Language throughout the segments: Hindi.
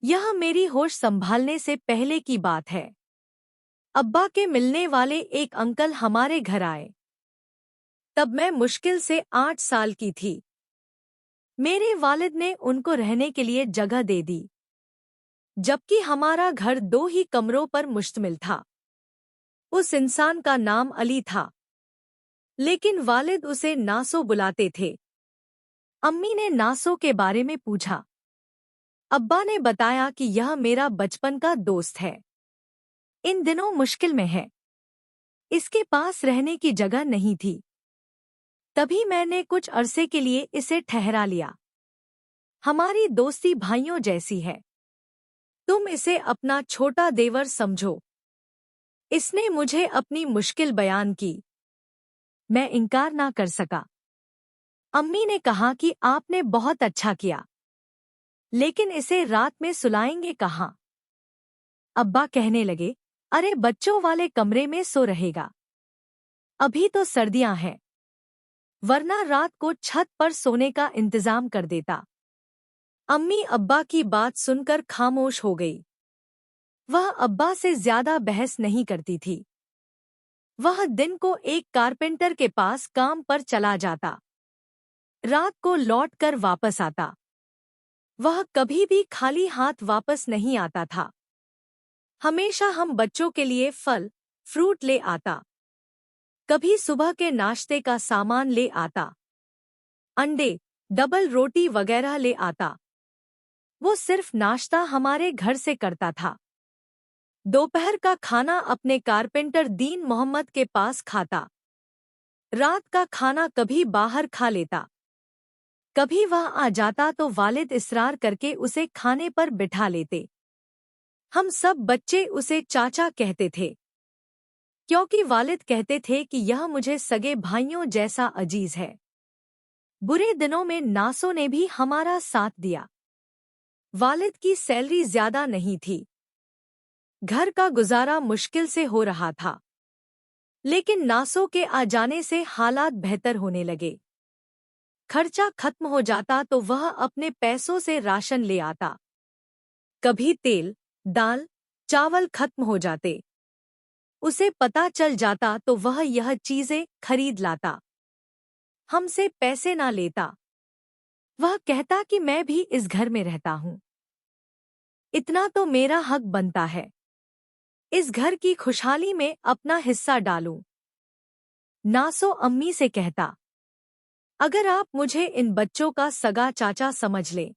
यह मेरी होश संभालने से पहले की बात है। अब्बा के मिलने वाले एक अंकल हमारे घर आए। तब मैं मुश्किल से 8 साल की थी। मेरे वालिद ने उनको रहने के लिए जगह दे दी, जबकि हमारा घर 2 ही कमरों पर मुश्तमिल था। उस इंसान का नाम अली था, लेकिन वालिद उसे नासो बुलाते थे। अम्मी ने नासो के बारे में पूछा। अब्बा ने बताया कि यह मेरा बचपन का दोस्त है। इन दिनों मुश्किल में है। इसके पास रहने की जगह नहीं थी। तभी मैंने कुछ अरसे के लिए इसे ठहरा लिया। हमारी दोस्ती भाइयों जैसी है। तुम इसे अपना छोटा देवर समझो। इसने मुझे अपनी मुश्किल बयान की। मैं इनकार ना कर सका। अम्मी ने कहा कि आपने बहुत अच्छा किया, लेकिन इसे रात में सुलाएंगे कहाँ? अब्बा कहने लगे, अरे बच्चों वाले कमरे में सो रहेगा। अभी तो सर्दियां हैं, वरना रात को छत पर सोने का इंतजाम कर देता। अम्मी अब्बा की बात सुनकर खामोश हो गई। वह अब्बा से ज्यादा बहस नहीं करती थी। वह दिन को एक कारपेंटर के पास काम पर चला जाता, रात को लौटकर वापस आता। वह कभी भी खाली हाथ वापस नहीं आता था। हमेशा हम बच्चों के लिए फल, फ्रूट ले आता। कभी सुबह के नाश्ते का सामान ले आता। अंडे, डबल रोटी वगैरह ले आता। वो सिर्फ नाश्ता हमारे घर से करता था। दोपहर का खाना अपने कारपेंटर दीन मोहम्मद के पास खाता। रात का खाना कभी बाहर खा लेता। कभी वह आ जाता तो वालिद इसरार करके उसे खाने पर बिठा लेते। हम सब बच्चे उसे चाचा कहते थे, क्योंकि वालिद कहते थे कि यह मुझे सगे भाइयों जैसा अजीज है। बुरे दिनों में नासो ने भी हमारा साथ दिया। वालिद की सैलरी ज्यादा नहीं थी। घर का गुजारा मुश्किल से हो रहा था, लेकिन नासो के आ जाने से हालात बेहतर होने लगे। खर्चा खत्म हो जाता तो वह अपने पैसों से राशन ले आता। कभी तेल, दाल, चावल खत्म हो जाते, उसे पता चल जाता तो वह यह चीजें खरीद लाता। हमसे पैसे ना लेता। वह कहता कि मैं भी इस घर में रहता हूँ, इतना तो मेरा हक बनता है। इस घर की खुशहाली में अपना हिस्सा डालूं। नासो अम्मी से कहता, अगर आप मुझे इन बच्चों का सगा चाचा समझ लें,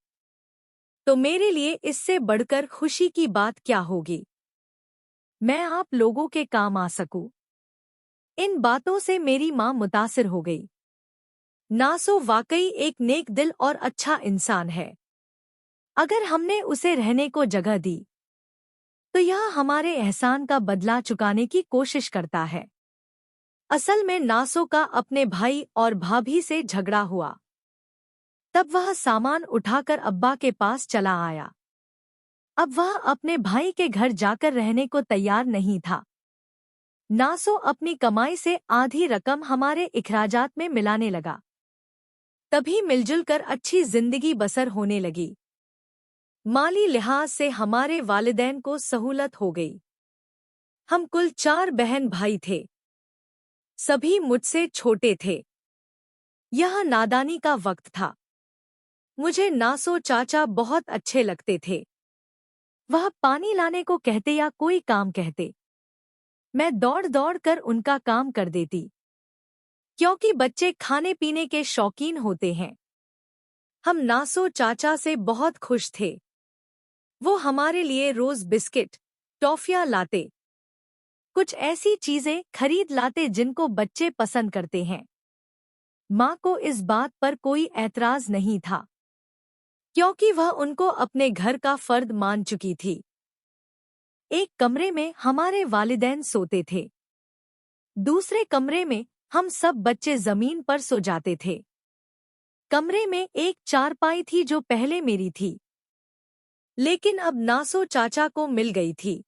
तो मेरे लिए इससे बढ़कर खुशी की बात क्या होगी। मैं आप लोगों के काम आ सकूं। इन बातों से मेरी मां मुतासिर हो गई। नासो वाकई एक नेक दिल और अच्छा इंसान है। अगर हमने उसे रहने को जगह दी, तो यह हमारे एहसान का बदला चुकाने की कोशिश करता है। असल में नासो का अपने भाई और भाभी से झगड़ा हुआ। तब वह सामान उठाकर अब्बा के पास चला आया। अब वह अपने भाई के घर जाकर रहने को तैयार नहीं था। नासो अपनी कमाई से आधी रकम हमारे इखराजात में मिलाने लगा। तभी मिलजुल कर अच्छी जिंदगी बसर होने लगी। माली लिहाज से हमारे वालिदैन को सहूलत हो गई। हम कुल 4 बहन भाई थे। सभी मुझसे छोटे थे। यह नादानी का वक्त था। मुझे नासो चाचा बहुत अच्छे लगते थे। वह पानी लाने को कहते या कोई काम कहते, मैं दौड़ दौड़ कर उनका काम कर देती, क्योंकि बच्चे खाने पीने के शौकीन होते हैं। हम नासो चाचा से बहुत खुश थे। वो हमारे लिए रोज बिस्किट, टॉफियां लाते, कुछ ऐसी चीजें खरीद लाते जिनको बच्चे पसंद करते हैं। माँ को इस बात पर कोई ऐतराज नहीं था, क्योंकि वह उनको अपने घर का फर्द मान चुकी थी। एक कमरे में हमारे वालिदैन सोते थे। दूसरे कमरे में हम सब बच्चे जमीन पर सो जाते थे। कमरे में एक चारपाई थी जो पहले मेरी थी, लेकिन अब नासो चाचा को मिल गई थी।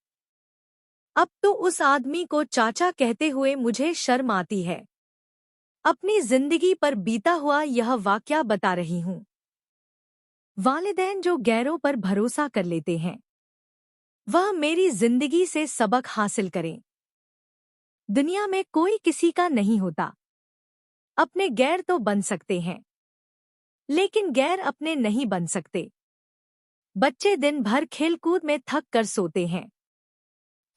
अब तो उस आदमी को चाचा कहते हुए मुझे शर्म आती है। अपनी जिंदगी पर बीता हुआ यह वाकया बता रही हूँ। वालिदैन जो गैरों पर भरोसा कर लेते हैं, वह मेरी जिंदगी से सबक हासिल करें। दुनिया में कोई किसी का नहीं होता। अपने गैर तो बन सकते हैं, लेकिन गैर अपने नहीं बन सकते। बच्चे दिन भर खेलकूद में थक कर सोते हैं।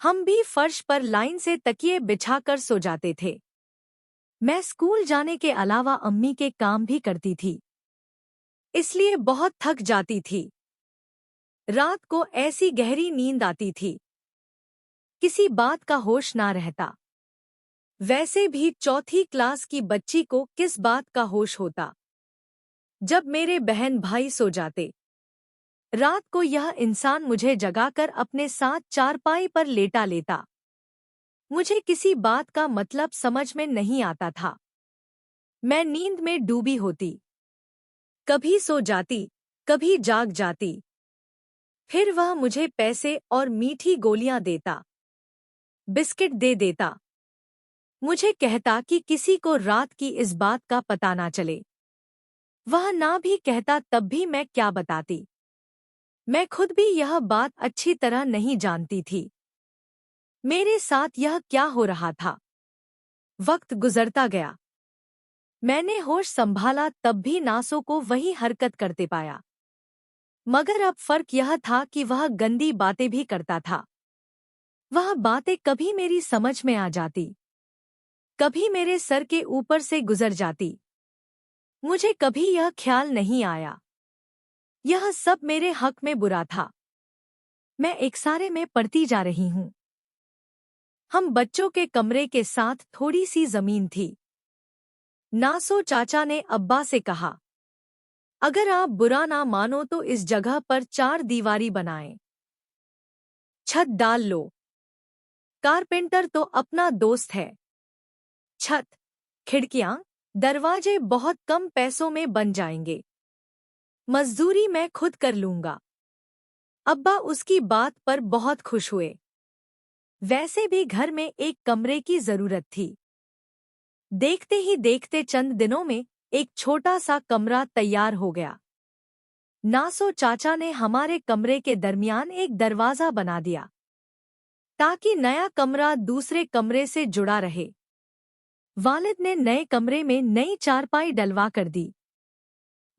हम भी फर्श पर लाइन से तकिए बिछाकर सो जाते थे। मैं स्कूल जाने के अलावा अम्मी के काम भी करती थी, इसलिए बहुत थक जाती थी। रात को ऐसी गहरी नींद आती थी, किसी बात का होश ना रहता। वैसे भी चौथी क्लास की बच्ची को किस बात का होश होता। जब मेरे बहन भाई सो जाते, रात को यह इंसान मुझे जगाकर अपने साथ चारपाई पर लेटा लेता। मुझे किसी बात का मतलब समझ में नहीं आता था। मैं नींद में डूबी होती, कभी सो जाती, कभी जाग जाती। फिर वह मुझे पैसे और मीठी गोलियां देता, बिस्किट दे देता। मुझे कहता कि किसी को रात की इस बात का पता ना चले। वह ना भी कहता तब भी मैं क्या बताती। मैं खुद भी यह बात अच्छी तरह नहीं जानती थी। मेरे साथ यह क्या हो रहा था। वक्त गुजरता गया। मैंने होश संभाला तब भी नासों को वही हरकत करते पाया। मगर अब फर्क यह था कि वह गंदी बातें भी करता था। वह बातें कभी मेरी समझ में आ जाती, कभी मेरे सर के ऊपर से गुजर जाती। मुझे कभी यह ख्याल नहीं आया यह सब मेरे हक में बुरा था। मैं एकसारे में पड़ती जा रही हूँ। हम बच्चों के कमरे के साथ थोड़ी सी जमीन थी। नासो चाचा ने अब्बा से कहा, अगर आप बुरा ना मानो तो इस जगह पर 4 दीवारी बनाएं। छत डाल लो। कारपेंटर तो अपना दोस्त है। छत, खिड़कियां, दरवाजे बहुत कम पैसों में बन जाएंगे। मजदूरी मैं खुद कर लूंगा। अब्बा उसकी बात पर बहुत खुश हुए। वैसे भी घर में एक कमरे की जरूरत थी। देखते ही देखते चंद दिनों में एक छोटा सा कमरा तैयार हो गया। नासो चाचा ने हमारे कमरे के दरमियान एक दरवाजा बना दिया, ताकि नया कमरा दूसरे कमरे से जुड़ा रहे। वालिद ने नए कमरे में नई चारपाई डलवा कर दी।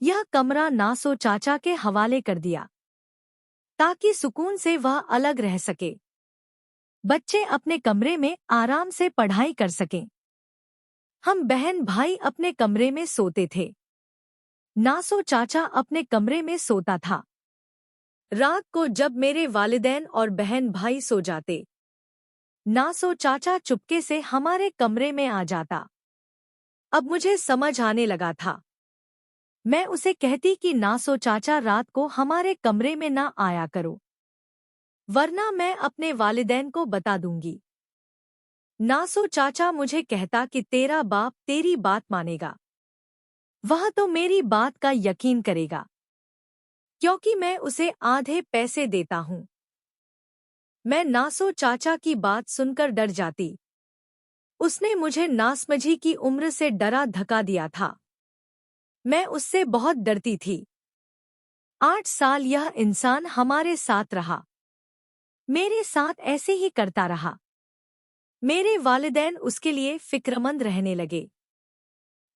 यह कमरा नासो चाचा के हवाले कर दिया, ताकि सुकून से वह अलग रह सके। बच्चे अपने कमरे में आराम से पढ़ाई कर सकें। हम बहन भाई अपने कमरे में सोते थे। नासो चाचा अपने कमरे में सोता था। रात को जब मेरे वालिदैन और बहन भाई सो जाते, नासो चाचा चुपके से हमारे कमरे में आ जाता। अब मुझे समझ आने लगा था। मैं उसे कहती कि नासो चाचा रात को हमारे कमरे में ना आया करो, वरना मैं अपने वालिदैन को बता दूंगी। नासो चाचा मुझे कहता कि तेरा बाप तेरी बात मानेगा, वह तो मेरी बात का यकीन करेगा, क्योंकि मैं उसे आधे पैसे देता हूँ। मैं नासो चाचा की बात सुनकर डर जाती। उसने मुझे नासमझी की उम्र से डरा धका दिया था। मैं उससे बहुत डरती थी। 8 साल यह इंसान हमारे साथ रहा। मेरे साथ ऐसे ही करता रहा। मेरे वालिदैन उसके लिए फिक्रमंद रहने लगे।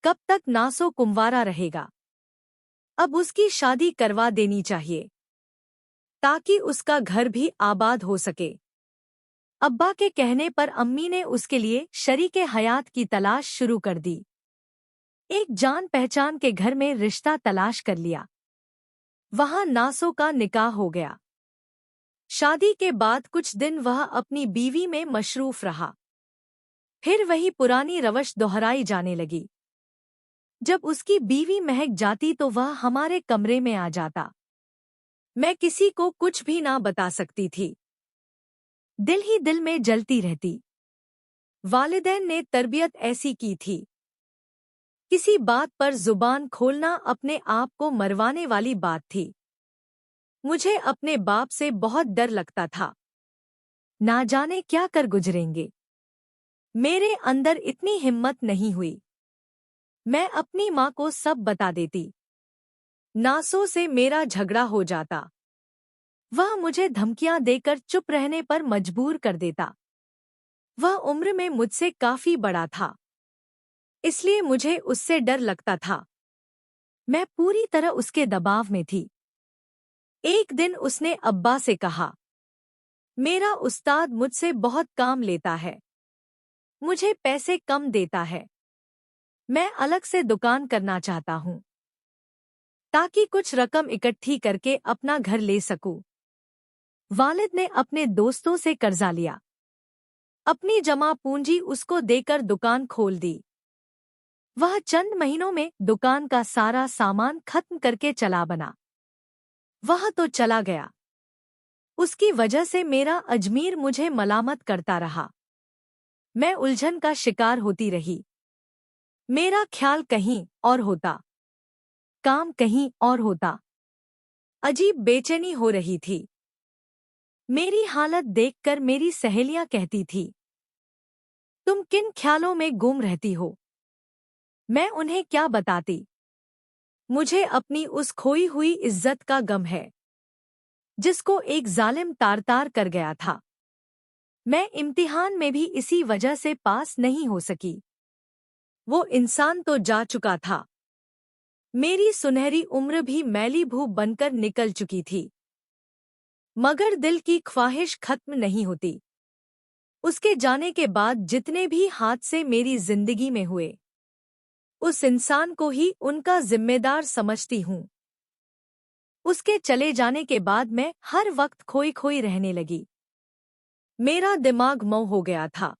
कब तक नासो कुंवारा रहेगा? अब उसकी शादी करवा देनी चाहिए, ताकि उसका घर भी आबाद हो सके। अब्बा के कहने पर अम्मी ने उसके लिए शरीके हयात की तलाश शुरू कर दी। एक जान पहचान के घर में रिश्ता तलाश कर लिया। वहां नासो का निकाह हो गया। शादी के बाद कुछ दिन वह अपनी बीवी में मशरूफ रहा। फिर वही पुरानी रवश दोहराई जाने लगी। जब उसकी बीवी महक जाती तो वह हमारे कमरे में आ जाता। मैं किसी को कुछ भी ना बता सकती थी। दिल ही दिल में जलती रहती। वालिदैन ने तरबियत ऐसी की थी। किसी बात पर जुबान खोलना अपने आप को मरवाने वाली बात थी। मुझे अपने बाप से बहुत डर लगता था। ना जाने क्या कर गुजरेंगे। मेरे अंदर इतनी हिम्मत नहीं हुई। मैं अपनी माँ को सब बता देती। नासों से मेरा झगड़ा हो जाता। वह मुझे धमकियां देकर चुप रहने पर मजबूर कर देता। वह उम्र में मुझसे काफी बड़ा था, इसलिए मुझे उससे डर लगता था। मैं पूरी तरह उसके दबाव में थी। एक दिन उसने अब्बा से कहा, मेरा उस्ताद मुझसे बहुत काम लेता है, मुझे पैसे कम देता है। मैं अलग से दुकान करना चाहता हूँ ताकि कुछ रकम इकट्ठी करके अपना घर ले सकूं। वालिद ने अपने दोस्तों से कर्जा लिया। अपनी जमा पूंजी उसको देकर दुकान खोल दी। वह चंद महीनों में दुकान का सारा सामान खत्म करके चला बना। वह तो चला गया। उसकी वजह से मेरा अजमीर मुझे मलामत करता रहा। मैं उलझन का शिकार होती रही। मेरा ख्याल कहीं और होता, काम कहीं और होता। अजीब बेचैनी हो रही थी। मेरी हालत देखकर मेरी सहेलियां कहती थी, तुम किन ख्यालों में गुम रहती हो? मैं उन्हें क्या बताती? मुझे अपनी उस खोई हुई इज्जत का गम है, जिसको एक जालिम तार-तार कर गया था। मैं इम्तिहान में भी इसी वजह से पास नहीं हो सकी। वो इंसान तो जा चुका था। मेरी सुनहरी उम्र भी मैली भू बनकर निकल चुकी थी। मगर दिल की ख्वाहिश खत्म नहीं होती। उसके जाने के बाद जितने भी हादसे मेरी जिंदगी में हुए, उस इंसान को ही उनका जिम्मेदार समझती हूँ। उसके चले जाने के बाद मैं हर वक्त खोई खोई रहने लगी। मेरा दिमाग मौ हो गया था।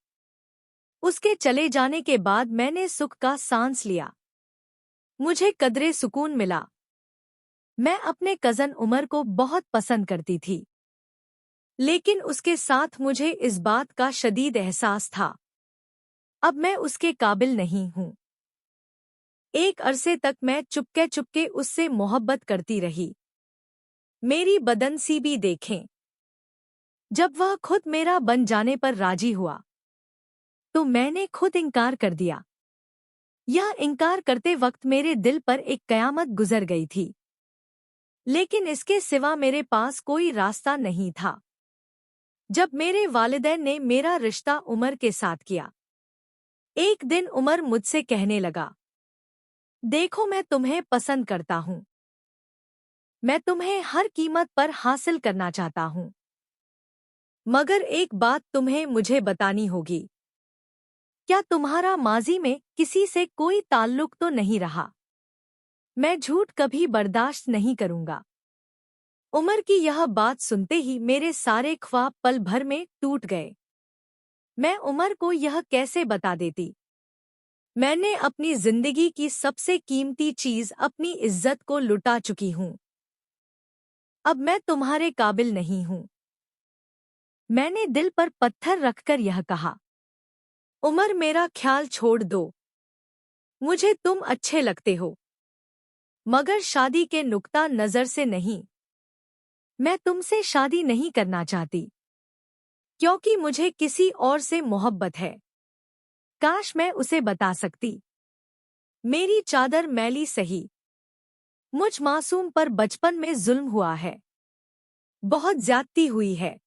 उसके चले जाने के बाद मैंने सुख का सांस लिया। मुझे कदरे सुकून मिला। मैं अपने कज़न उमर को बहुत पसंद करती थी, लेकिन उसके साथ मुझे इस बात का शदीद एहसास था, अब मैं उसके काबिल नहीं हूँ। एक अरसे तक मैं चुपके चुपके उससे मोहब्बत करती रही। मेरी बदनसीबी देखें। जब वह खुद मेरा बन जाने पर राजी हुआ, तो मैंने खुद इनकार कर दिया। यह इनकार करते वक्त मेरे दिल पर एक कयामत गुजर गई थी, लेकिन इसके सिवा मेरे पास कोई रास्ता नहीं था। जब मेरे वालिदैन ने मेरा रिश्ता उमर के साथ किया, एक दिन उमर मुझसे कहने लगा, देखो मैं तुम्हें पसंद करता हूँ। मैं तुम्हें हर कीमत पर हासिल करना चाहता हूँ। मगर एक बात तुम्हें मुझे बतानी होगी। क्या तुम्हारा माजी में किसी से कोई ताल्लुक तो नहीं रहा? मैं झूठ कभी बर्दाश्त नहीं करूँगा। उमर की यह बात सुनते ही मेरे सारे ख्वाब पल भर में टूट गए। मैं उमर को यह कैसे बता देती? मैंने अपनी जिंदगी की सबसे कीमती चीज अपनी इज्जत को लुटा चुकी हूँ। अब मैं तुम्हारे काबिल नहीं हूँ। मैंने दिल पर पत्थर रखकर यह कहा। उमर मेरा ख्याल छोड़ दो। मुझे तुम अच्छे लगते हो, मगर शादी के नुक्ता नजर से नहीं। मैं तुमसे शादी नहीं करना चाहती, क्योंकि मुझे किसी और से मोहब्बत है। काश मैं उसे बता सकती। मेरी चादर मैली सही, मुझ मासूम पर बचपन में जुल्म हुआ है, बहुत ज्यादती हुई है।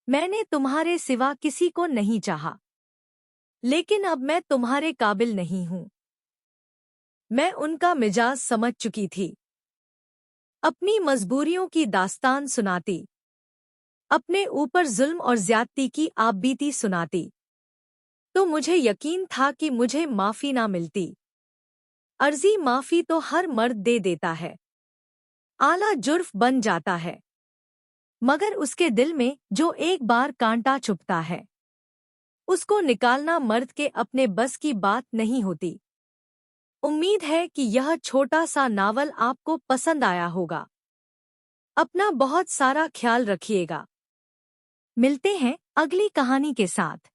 मैंने तुम्हारे सिवा किसी को नहीं चाहा, लेकिन अब मैं तुम्हारे काबिल नहीं हूँ। मैं उनका मिजाज समझ चुकी थी। अपनी मजबूरियों की दास्तान सुनाती, अपने ऊपर जुल्म और ज्यादती की आप बीती सुनाती, तो मुझे यकीन था कि मुझे माफी ना मिलती। अर्जी माफी तो हर मर्द दे देता है, आला जुर्फ बन जाता है, मगर उसके दिल में जो एक बार कांटा चुभता है, उसको निकालना मर्द के अपने बस की बात नहीं होती। उम्मीद है कि यह छोटा सा नावल आपको पसंद आया होगा। अपना बहुत सारा ख्याल रखिएगा। मिलते हैं अगली कहानी के साथ।